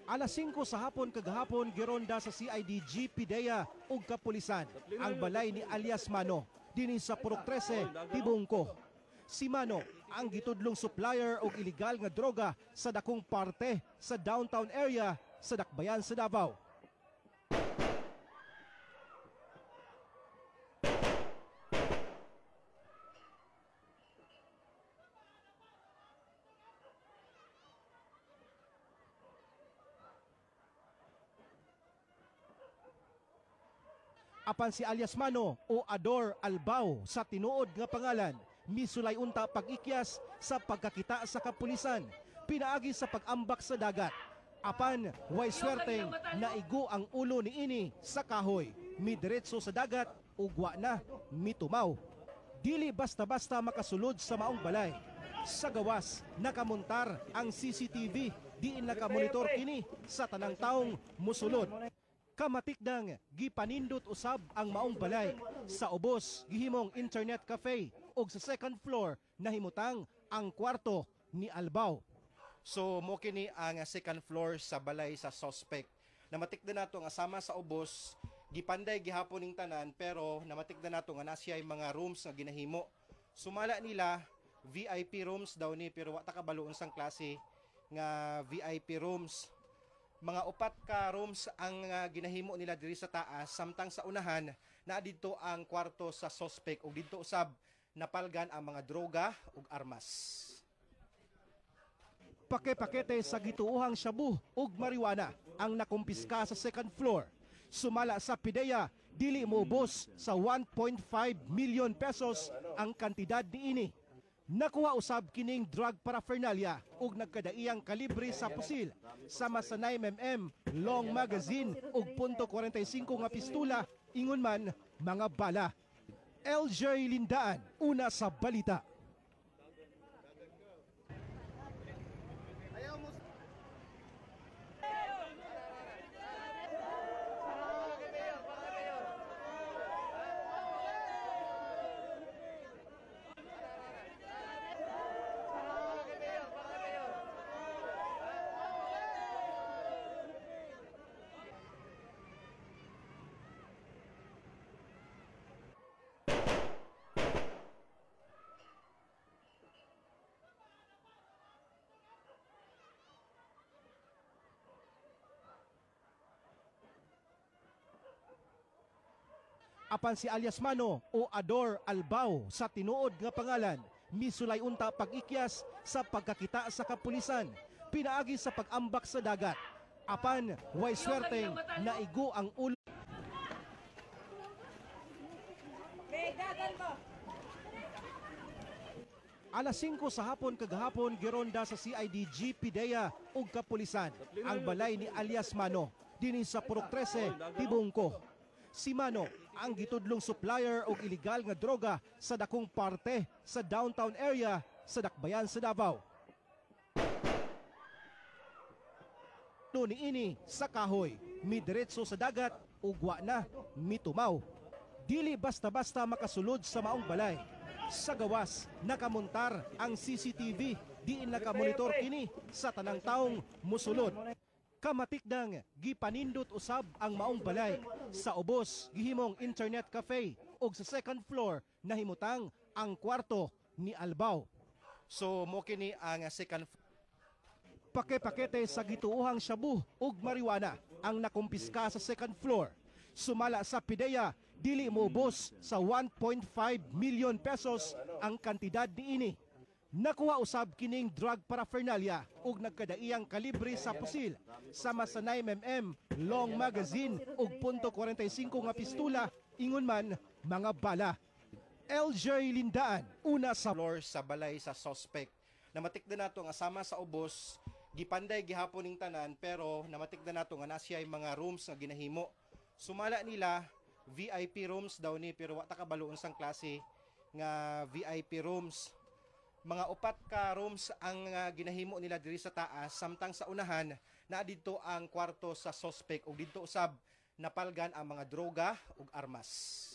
Alas 5 sa hapon kagahapon gironda sa CIDG PIDEA ug kapulisan ang balay ni alias Mano dinhi sa Purok 13, Tibungko. Si Mano ang gitudlong supplier og illegal nga droga sa dakong parte sa downtown area sa Dakbayan sa Davao. Apan si alias Mano o Ador Albao sa tinuod nga pangalan, misulay unta pag-ikyas sa pagkakita sa kapulisan, pinaagi sa pag-ambak sa dagat. Apan way swerteng naigo ang ulo ni ini sa kahoy, midiretso sa dagat ug wa na mitumaw. Dili basta-basta makasulod sa maong balay. Sa gawas, nakamontar ang CCTV, diin nakamonitor kini sa tanang taong musulod. Kamatikdang gipanindot usab ang maong balay. Sa ubos gihimong internet cafe ug sa second floor nahimutang ang kwarto ni Albao. So mo kini ang second floor sa balay sa suspect. Namatikdan nato nga sama sa ubos gipanday gihapon ning tanan pero namatikdan nato nga nasiyay mga rooms nga ginahimo. Sumala nila VIP rooms daw ni pero wa ta kabalo unsang klase nga VIP rooms. Mga 4 ka rooms ang ginahimo nila diri sa taas, samtang sa unahan na dito ang kwarto sa suspect ug dito usab napalgan ang mga droga ug armas. Pake-pakete sa gituuhang shabu ug marijuana ang nakumpiska sa second floor. Sumala sa PIDEA, dili moubos sa 1.5 million pesos ang kantidad niini. Nakuha usab kining drug paraphernalia ug nagkadaiyang kalibre sa pusil sama sa 9mm long magazine ug .45 nga pistola, ingon man mga bala. LJ Lindaan, una sa balita. Apan si alias Mano o Ador Albao sa tinuod nga pangalan, misulay unta pag-ikyas sa pagkakita sa kapulisan, pinaagi sa pag-ambak sa dagat. Apan way swerteng naigo ang ulo. Alas 5 sa hapon kagahapon gironda sa CIDG PIDEA ug kapulisan ang balay ni alias Mano dinhi sa Purok 13, Tibungko. Si Mano ang gitudlong supplier og illegal nga droga sa dakong parte sa downtown area sa Dakbayan sa Davao. Niini sa kahoy, midiretso sa dagat ug wa na mitumaw. Dili basta-basta makasulod sa maong balay. Sa gawas, nakamontar ang CCTV, diin nakamonitor kini sa tanang taong musulod. Kamatikdang gipanindot usab ang maong balay. Sa ubos gihimong internet cafe ug sa second floor nahimutang ang kwarto ni Albao. So mo kini ang second floor. Pake-pakete sa gituuhang shabu ug marijuana ang nakumpiska sa second floor. Sumala sa PIDEA, dili moubos sa 1.5 million pesos ang kantidad niini. Nakuha usab kining drug paraphernalia ug nagkadaiyang kalibre sa pusil sama sa 9mm long magazine ug .45 nga pistola, ingon man mga bala. LJ Lindaan, una sa floor sa balay sa suspect. Namatikdan nato nga sama sa ubos gipanday gihapon ning tanan pero namatikdan nato nga nasiyay mga rooms nga ginahimo. Sumala nila VIP rooms daw ni pero wa ta kabalo unsang klase nga VIP rooms. Mga 4 ka rooms ang ginahimo nila diri sa taas, samtang sa unahan na dito ang kwarto sa suspect ug dito usab napalgan ang mga droga ug armas.